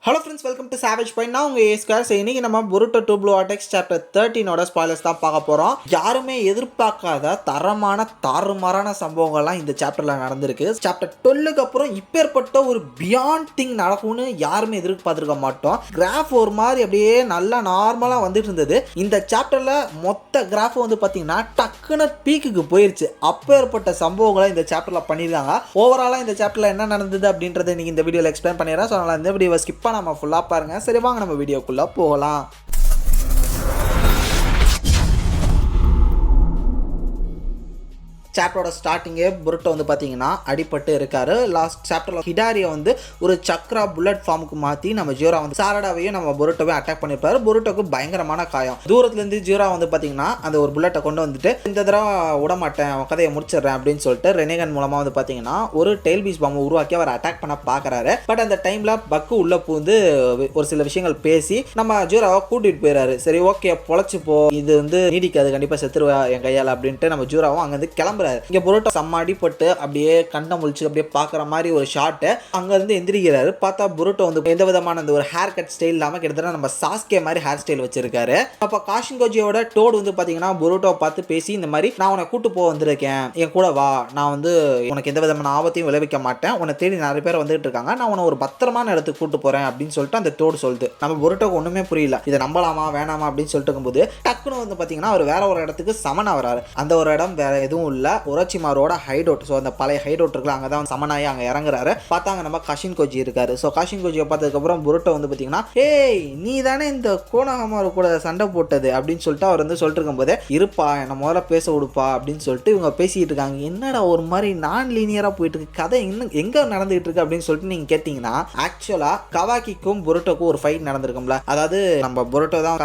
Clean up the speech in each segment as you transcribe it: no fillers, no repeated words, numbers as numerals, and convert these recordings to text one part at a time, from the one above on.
Hello friends, welcome to savage point. நான் உங்கள் ஏஸ்கார். இன்னைக்கு நம்ம பொருட்டோ 2 ப்ளூ ஆர்டெக்ஸ் சாப்டர் 13ஓட ஸ்பாய்லர்ஸ் தான் பார்க்க போகிறோம். யாருமே எதிர்பார்க்காத தரமான தாறுமாறான சம்பவங்கள்லாம் இந்த சாப்டரில் நடந்திருக்கு. சாப்டர் 12க்கு அப்புறம் இப்பேற்பட்ட ஒரு பியாண்ட் திங் நடக்கும்னு யாருமே எதிர்பார்த்துருக்க மாட்டோம். கிராஃப் ஒரு மாதிரி அப்படியே நல்லா நார்மலாக வந்துட்டு இருந்தது. இந்த சாப்டரில் மொத்த கிராஃப் வந்து பார்த்தீங்கன்னா டக்குன்னு பீக்குக்கு போயிருச்சு. அப்பேற்பட்ட சம்பவங்களை இந்த சாப்டரில் பண்ணியிருக்காங்க. ஓவராலாக இந்த சாப்டரில் என்ன நடந்தது அப்படின்றத இன்னைக்கு இந்த வீடியோவில் எக்ஸ்பிளைன் பண்ணிடுறேன். ஸோ அதனால் இந்த வீடியோவை ஸ்கிப் நம்ம ஃபுல்லா பாருங்க. சரி, வாங்க நம்ம வீடியோக்குள்ள போகலாம். சாப்டரோட ஸ்டார்டிங்கே புருட்டோ வந்து பார்த்தீங்கன்னா அடிபட்டு இருக்காரு. லாஸ்ட் சாப்டரில் ஹிடாரியை வந்து ஒரு சக்ரா புல்லட் ஃபார்முக்கு மாற்றி நம்ம ஜீரா வந்து சாரடாவையும் நம்ம புருட்டோவே அட்டாக் பண்ணியிருப்பாரு. புருட்டோக்கு பயங்கரமான காயம். தூரத்துலேருந்து ஜீரா வந்து பார்த்தீங்கன்னா அந்த ஒரு புல்லட்டை கொண்டு வந்துட்டு இந்த தடவை விடமாட்டேன், கதையை முடிச்சிடுறேன் அப்படின்னு சொல்லிட்டு ரெனேகன் மூலமாக வந்து பார்த்தீங்கன்னா ஒரு டெயில் பீஸ் பாம்பை உருவாக்கி அவர் அட்டாக் பண்ண பார்க்குறாரு. பட் அந்த டைமில் பக்கு உள்ள பூந்து ஒரு சில விஷயங்கள் பேசி நம்ம ஜீராவை கூட்டிகிட்டு போயிடாரு. சரி, ஓகே, பொழைச்சி போ, இது வந்து நீடிக்காது, கண்டிப்பாக செத்துருவா என் கையால் அப்படின்ட்டு நம்ம ஜீராவும் அங்கேருந்து கிளம்புறாரு. இங்க புரோட்டோ செம்ம அடிபட்டு அப்படியே கண்ணை முழிச்சு அப்படியே பாக்குற மாதிரி ஒரு ஷாட். அங்க இருந்து எந்திரிக்கிறாரு. பார்த்தா புரோட்டோ வந்து எந்த விதமான அந்த ஒரு ஹேர் கட் ஸ்டைல் இல்லாம கிட்டத்தட்ட நம்ம சாஸ்கே மாதிரி ஹேர் ஸ்டைல் வச்சிருக்காரு. அப்ப காஷின்கோஜியோட டோட் வந்து பாத்தீங்கன்னா புரோட்டோவை பார்த்து பேசி இந்த மாதிரி நான் உன்னை கூட்டு போக வந்திருக்கேன், என் கூட வா, நான் வந்து உனக்கு எந்த விதமான ஆபத்தையும் விளைவிக்க மாட்டேன், உன்னை தேடி நிறைய பேர் வந்துட்டு இருக்காங்க, நான் உன்னை ஒரு பத்திரமான இடத்துக்கு கூட்டு போறேன் அப்படின்னு சொல்லிட்டு அந்த டோட் சொல்லுது. நம்ம புரோட்டோக்கு ஒண்ணுமே புரியல, இதை நம்பலாமா வேணாமா அப்படின்னு சொல்லிட்டு இருக்கும்போது டக்குன்னு வந்து பாத்தீங்கன்னா அவர் வேற ஒரு இடத்துக்கு சமனா வராரு. அந்த ஒரு இடம் வேற எதுவும் இல்ல, ஒரோச்சிமாரோட ஹைடவுட். ஸோ அந்த பழைய ஹைடவுட் இருக்குல்ல, அங்கே தான் சமனாயி அங்கே இறங்குறாரு. பார்த்தாங்க நம்ம காஷின்கோஜி இருக்காரு. ஸோ காஷின்கோஜியை பார்த்ததுக்கப்புறம் புரோட்டோ வந்து பார்த்தீங்கன்னா, ஏய் நீ தானே இந்த கோனஹமாரு கூட சண்டை போட்டது அப்படின்னு சொல்லிட்டு அவர் வந்து சொல்லிட்டு இருக்கும்போதே, இருப்பா என்னை முதல்ல பேச விடுப்பா அப்படின்னு சொல்லிட்டு இவங்க பேசிக்கிட்டு இருக்காங்க. என்னடா ஒரு மாதிரி நான் லீனியராக போயிட்டு இருக்கு, கதை இன்னும் எங்கே நடந்துகிட்டு இருக்கு அப்படின்னு சொல்லிட்டு நீங்கள் கேட்டிங்கன்னா, ஆக்சுவலாக கவாக்கிக்கும் புரோட்டோக்கும் ஒரு ஃபைட் நடந்திருக்கும்ல. அதாவது நம்ம புரோட்டோ தான்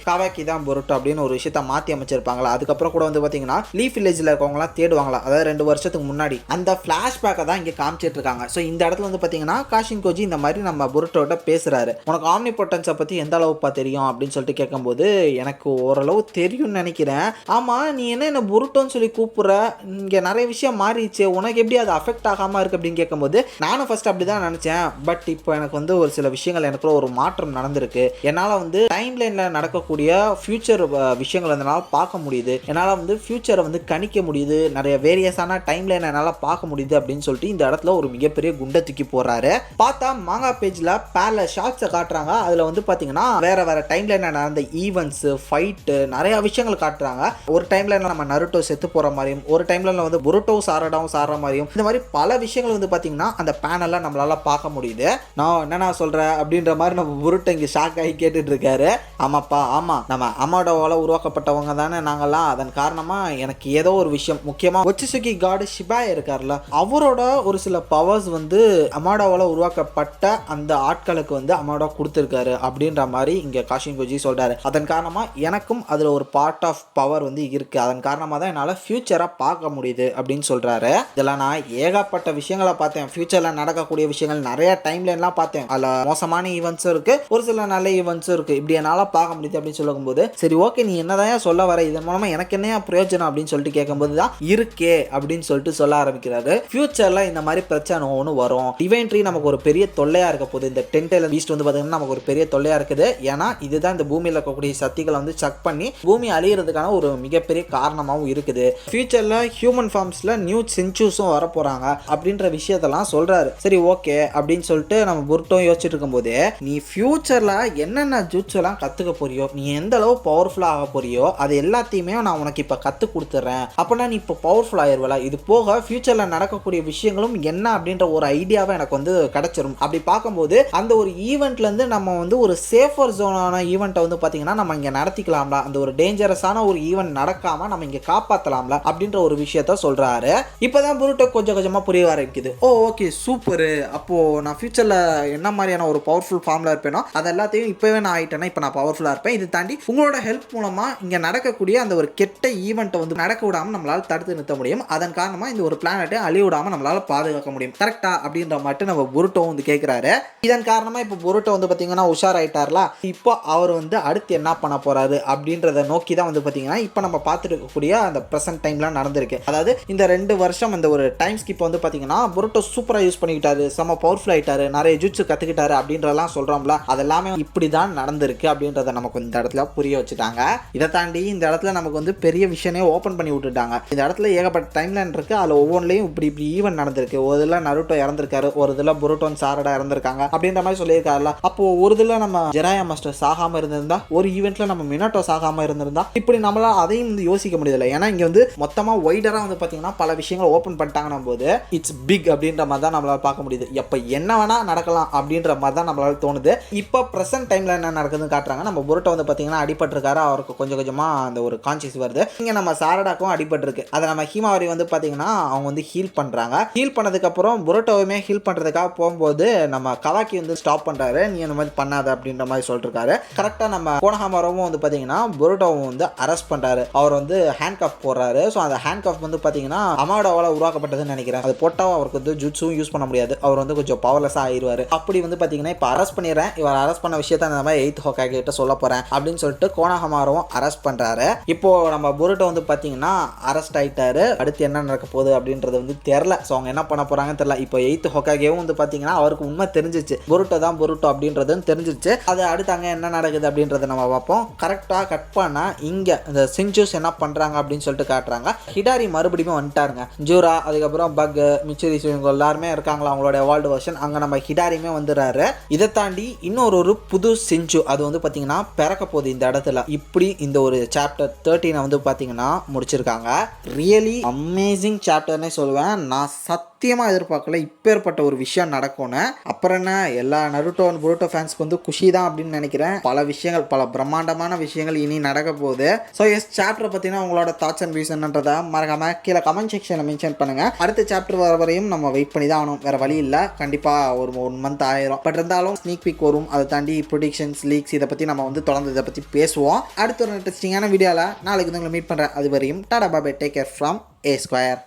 கவாக்கி தான் புரோட்டோ அப்படின்னு ஒரு விஷயத்த மாற்றி அமைச்சிருப்பாங்களா. அதுக்கப்புறம் கூட வந்து பார்த்தீங்கன்னா லீஃப் வில்லேஜில் இருக்கவங்களாம் தேடுவாங்களா, அதாவது 2 வருஷத்துக்கு முன்னாடி அந்த ஃபிளாஷ்பேக்கை தான் இங்கே காமிச்சிட்டு இருக்காங்க. ஸோ இந்த இடத்துல வந்து பார்த்தீங்கன்னா காஷின்கோஜி இந்த மாதிரி நம்ம புரோட்டோட பேசுறாரு. உனக்கு ஆம்னி பொட்டன்ஸை பற்றி எந்த அளவுப்பா தெரியும் அப்படின்னு சொல்லிட்டு கேட்கும்போது, எனக்கு ஓரளவு தெரியும்னு நினைக்கிறேன். ஆமாம், நீ என்ன புரோட்டோன்னு சொல்லி கூப்பிட்ற, இங்கே நிறைய விஷயம் மாறிடுச்சு, உனக்கு எப்படி அது அஃபெக்ட் ஆகாமல் இருக்கு அப்படின்னு கேட்கும்போது, நானும் ஃபர்ஸ்ட் அப்படி தான் நினச்சேன். பட் இப்போ எனக்கு வந்து ஒரு சில விஷயங்கள் எனக்குள்ள ஒரு மாற்றம் நடந்திருக்கு. என்னால் வந்து டைம் லைனில் நடக்கக்கூடிய ஃபியூச்சர் விஷயங்கள் என்னால் பார்க்க முடியுது, என்னால் வந்து ஃபியூச்சரை வந்து கணிக்க முடியுது, நிறைய வேரியஸான டைம் லைன் என்னால் பார்க்க முடியுது அப்படின்னு சொல்லிட்டு இந்த இடத்துல ஒரு மிகப்பெரிய குண்டை தூக்கி போடுறாரு. பார்த்தா மாங்கா பேஜில் பேர்ல ஷார்ட்ஸை காட்டுறாங்க. அதில் வந்து பார்த்தீங்கன்னா வேற வேற டைம் லைனில் நடந்த ஈவெண்ட்ஸ், ஃபைட்டு, நிறைய விஷயங்கள் காட்டுறாங்க. ஒரு டைம் லைனில் நம்ம நருட்டோ செத்து போகிற மாதிரியும், ஒரு டைம் லைனில் வந்து புரோட்டோ சாரடாவும் சாடுற மாதிரியும், இந்த மாதிரி பல விஷயங்கள் வந்து பார்த்தீங்கன்னா அந்த பேனலில் நம்மளால பார்க்க முடியுது. நான் என்னென்ன சொல்கிறேன் அப்படின்ற மாதிரி நம்ம புரோட்டோ இங்கே ஷாக் ஆகி கேட்டுட்டு இருக்காரு. ஆமாப்பா, ஆமாம், நம்ம அமாடோவால் உருவாக்கப்பட்டவங்க தானே நாங்கள்லாம், அதன் காரணமாக எனக்கு ஏதோ ஒரு விஷயம், முக்கியமாக ஒச்சிசுகி காடு ஷிபாய் இருக்கார்ல, அவரோட ஒரு சில பவர்ஸ் வந்து அமாடாவால் உருவாக்கப்பட்ட அந்த ஆட்களுக்கு வந்து அமாடா கொடுத்துருக்காரு அப்படின்ற மாதிரி இங்கே காஷின்கோஜி சொல்கிறாரு. அதன் காரணமாக எனக்கும் அதில் ஒரு பார்ட் ஆஃப் பவர் வந்து இருக்குது, அதன் காரணமாக தான் என்னால் ஃபியூச்சராக பார்க்க முடியுது அப்படின்னு சொல்கிறாரு. இதெல்லாம் நான் ஏகப்பட்ட விஷயங்களை பார்த்தேன், ஃபியூச்சரில் நடக்கக்கூடிய விஷயங்கள் நிறைய டைம்லைன்லாம் பார்த்தேன். அதில் மோசமான ஈவெண்ட்ஸும் இருக்குது, ஒரு சில நல்ல ஈவெண்ட்ஸும் இருக்குது, இப்படி என்னால் பார்க்க முடியுது அப்படின்னு சொல்லும்போது, சரி ஓகே நீ என்னதான் சொல்ல வர, இதன் மூலமாக எனக்கு என்ன பிரயோஜனம் அப்படின்னு சொல்லிட்டு கேட்கும்போது தான் இருக்கே அப்படின்னு சொல்லிட்டு சொல்ல ஆரம்பிக்கிறாரு. ஃபியூச்சர்ல இந்த மாதிரி பிரச்சனை ஒன்று வரும், டிவைன் ட்ரீ நமக்கு ஒரு பெரிய தொல்லையா இருக்க போகுது, இந்த டென்டெயில் பீஸ்ட் வந்து பார்த்தீங்கன்னா நமக்கு ஒரு பெரிய தொல்லையா இருக்குது. ஏன்னா இதுதான் இந்த பூமியில் இருக்கக்கூடிய சக்திகளை வந்து செக் பண்ணி பூமி அழியறதுக்கான ஒரு மிகப்பெரிய காரணமாகவும் இருக்குது. ஃபியூச்சர்ல ஹியூமன் ஃபார்ம்ஸ்ல நியூ சென்ச்சூஸும் வர போறாங்க அப்படின்ற விஷயத்தெல்லாம் சொல்றாரு. சரி ஓகே அப்படின்னு சொல்லிட்டு நம்ம புரோட்டோ யோசிச்சுட்டு இருக்கும்போது, நீ ஃபியூச்சர்ல என்னென்ன ஜூட்ஸ் எல்லாம் கத்துக்க போறியோ, நீ எந்த அளவு பவர்ஃபுல்லா ஆக போறியோ அது எல்லாத்தையுமே நான் உனக்கு இப்ப கத்து கொடுத்துறேன், அப்பனா நீ இப்போ பவர்ஃபுல் ஆயிருவல, இது போக ஃபியூச்சரில் நடக்கக்கூடிய விஷயங்களும் என்ன அப்படின்ற ஒரு ஐடியாவை எனக்கு வந்து கிடைச்சிரும். அப்படி பார்க்கும்போது அந்த ஒரு ஈவெண்ட்லேருந்து நம்ம வந்து ஒரு சேஃபர் ஜோனான ஈவெண்ட்டை வந்து பார்த்தீங்கன்னா நம்ம இங்கே நடத்திக்கலாம்ல, அந்த ஒரு டேஞ்சரஸான ஒரு ஈவெண்ட் நடக்காமல் நம்ம இங்கே காப்பாற்றலாம்ல அப்படின்ற ஒரு விஷயத்த சொல்கிறாரு. இப்போ தான் புரோட்டோ கொஞ்சம் கொஞ்சமாக புரிய ஆரம்பிக்குது. ஓ ஓகே சூப்பரு, அப்போது நான் ஃபியூச்சரில் என்ன மாதிரியான ஒரு பவர்ஃபுல் ஃபார்மில் இருப்பேனோ அது எல்லாத்தையும் இப்போவே நான் ஆகிட்டேன்னா இப்போ நான் பவர்ஃபுல்லாக இருப்பேன். இது தாண்டி உங்களோட ஹெல்ப் மூலமாக இங்கே நடக்கக்கூடிய அந்த ஒரு கெட்ட ஈவெண்ட்டை வந்து நடக்க விடாமல் நம்மளால் தடுத்து நிறுத்த முடியும். அதன் காரணமாக இந்த ஒரு பிளானட்டை அழிவிடாமல் நம்மளால் பாதுகாக்க முடியும். கரெக்டா அப்படின்ற மட்டும் நம்ம புருட்டோ வந்து கேட்குறாரு. இதன் காரணமாக இப்போ புருட்டோ வந்து பார்த்தீங்கன்னா உஷாராயிட்டார்ல. இப்போ அவர் வந்து அடுத்து என்ன பண்ண போறாரு அப்படின்றத நோக்கி தான் வந்து பார்த்தீங்கன்னா இப்போ நம்ம பார்த்துட்டு இருக்கக்கூடிய அந்த ப்ரெசென்ட் டைம்லாம் நடந்திருக்கு. அதாவது இந்த 2 வருஷம் இந்த ஒரு டைம் ஸ்கிப் வந்து பார்த்தீங்கன்னா புருட்டோ சூப்பராக யூஸ் பண்ணிக்கிட்டாரு, செம்ம பவர்ஃபுல் ஆயிட்டாரு, நிறைய ஜுட்ஸு கற்றுக்கிட்டாரு அப்படின்றதெல்லாம் சொல்கிறோம்ல. அதெல்லாமே இப்படி தான் நடந்திருக்கு அப்படின்றத நமக்கு இந்த இடத்துல புரிய வச்சுட்டாங்க. இதை தாண்டி இந்த இடத்துல நமக்கு வந்து பெரிய விஷயமே ஓப்பன் பண்ணி விட்டுட்டாங்க. இந்த இடத்துல ஏகப்பட்ட டைம்லைன் இருக்கு. அதில் ஒவ்வொன்றிலையும் இப்படி ஈவென்ட் நடந்திருக்கு. ஒரு இதில் நருட்டோ இறந்திருக்காரு, ஒரு இதில் புருட்டோ சாரடா இறந்திருக்காங்க அப்படின்ற மாதிரி சொல்லியிருக்காருல. அப்போ ஒரு இதில் நம்ம ஜெராயா மாஸ்டர் சாகாம இருந்திருந்தா, ஒரு ஈவெண்ட்ல நம்ம மினாட்டோ சாகாம இருந்திருந்தா, இப்படி நம்மளால அதையும் வந்து யோசிக்க முடியல. ஏன்னா இங்க வந்து மொத்தமா வைடரா வந்து பாத்தீங்கன்னா பல விஷயங்கள் ஓப்பன் பண்ணிட்டாங்கன்னும் போது இட்ஸ் பிக் அப்படின்ற மாதிரி தான் நம்மளால பார்க்க முடியுது. எப்ப என்ன வேணா நடக்கலாம் அப்படின்ற மாதிரி தான் நம்மளால தோணுது. இப்போ பிரசன்ட் டைம்ல என்ன நடக்குதுன்னு காட்டுறாங்க. நம்ம புருட்டோ வந்து பாத்தீங்கன்னா அடிபட்டிருக்காரு. அவருக்கு கொஞ்சம் கொஞ்சமா அந்த ஒரு கான்சியஸ் வருது. இங்க நம்ம சாரடாக்கும் அடிபட்டிருக்கு. அதை நம்ம ஹிமாவாரி வந்து பாத்தீங்கன்னா அவங்க வந்து ஹீல் பண்றாங்க. ஹீல் பண்ணதுக்கு அப்புறம் புருட்டோவுமே ஹீல் பண்றதுக்காக போகும்போது நம்ம கவாக்கி வந்து ஸ்டாப் பண்றாரு. நீ அந்த மாதிரி பண்ணாத அப்படின்ற மாதிரி சொல்லிருக்காரு. கரெக்டா நம்ம கோனஹாமாரோவும் வந்து பாத்தீங்கன்னா புருட்டோவும் வந்து அரெஸ்ட் பண்றாரு. அவர் வந்து ஹேண்ட் கஃப் போடுறாரு. ஸோ அந்த ஹேண்ட் கஃப் வந்து பாத்தீங்கன்னா அமாடோவால உருவாக்கப்பட்டதுன்னு நினைக்கிறேன். அது போட்டா அவருக்கு வந்து ஜுட்ஸும் யூஸ் பண்ண முடியாது. அவர் வந்து கொஞ்சம் பவர்லெஸ்ஸா ஆயிடுவாரு. அப்படி வந்து பாத்தீங்கன்னா இப்போ அரெஸ்ட் பண்ணிடுறேன், இவர் அரெஸ்ட் பண்ண விஷயத்த அந்த மாதிரி 8th ஹோக்காகே கிட்ட சொல்ல போறேன் அப்படின்னு சொல்லிட்டு கோனஹாமாரோவும் அரெஸ்ட் பண்றாரு. இப்போ நம்ம புருட்டோ வந்து பாத்தீங்கன்னா அரெஸ்ட் ஆயிட்டாரு. அடுத்து என்ன நடக்க போகுது அப்படின்றது வந்து தெரியல. ஸோ அவங்க என்ன பண்ண போறாங்கன்னு தெரியல. இப்போ 8th ஹோக்காகேவும் வந்து பாத்தீங்கன்னா அவருக்கு உண்மை தெரிஞ்சிச்சு, புருட்டோ தான் புருட்டோ அப்படின்றதும் தெரிஞ்சிச்சு. அது அடுத்து அங்கே என்ன நடக்குது அப்படின்றத நம்ம பார்ப்போம். கரெக்டாக கட் பண்ணா இங்கே இந்த சின்ஜூஸ் என்ன பண்ணுறாங்க அப்படின்னு சொல்லிட்டு காட்டுறாங்க. ஹிடாரி மறுபடியும் வந்துட்டாருங்க. ஜூரா, அதுக்கப்புறம் பக், மிச்சிரிஸ் இவங்க எல்லாருமே இருக்காங்களா அவங்களோட எவால்டு வெர்ஷன். அங்கே நம்ம ஹிடாரியுமே வந்துடுறாரு. இதை தாண்டி இன்னொரு புது சின்ஜு அது வந்து பார்த்தீங்கன்னா பிறக்க போகுது இந்த இடத்துல. இப்படி இந்த ஒரு சாப்டர் 13 வந்து பார்த்தீங்கன்னா முடிச்சிருக்காங்க. ரியலி அமேசிங் சாப்டர்னே சொல்லுவேன். நான் சத்தியமாக எதிர்பார்க்கல இப்பேற்பட்ட ஒரு விஷயம் நடக்கும்னு. அப்புறம் என்ன, எல்லா நருட்டோ அண்ட் புருட்டோ ஃபேன்ஸ்க்கு வந்து குஷி தான் அப்படின்னு நினைக்கிறேன். பல விஷயங்கள், பல பிரம்மாண்டமான விஷயங்கள் இனி நடக்க போகுது. ஸோ சாப்டரை பற்றினா உங்களோட தாட்ஸ் அண்ட் வியூஸ் என்னன்றதை மறக்காம கீழே கமெண்ட் செக்ஷனில் மென்ஷன் பண்ணுங்க. அடுத்த சாப்டர் வர வரையும் நம்ம வெயிட் பண்ணி தான் ஆகணும், வேற வழி இல்லை. கண்டிப்பாக ஒரு 1 மந்த் ஆயிரும். பட் இருந்தாலும் ஸ்னீக் பீக் வரும். அதை தாண்டி ப்ரொடிக்ஷன்ஸ், லீக்ஸ் இதை பற்றி நம்ம வந்து தொடர்ந்து இதை பற்றி பேசுவோம். அடுத்த ஒரு இன்ட்ரெஸ்டிங்கான வீடியோவில் நாளைக்கு உங்களை மீட் பண்ணுறேன். அது வரையும் tata bye, take care from A Square.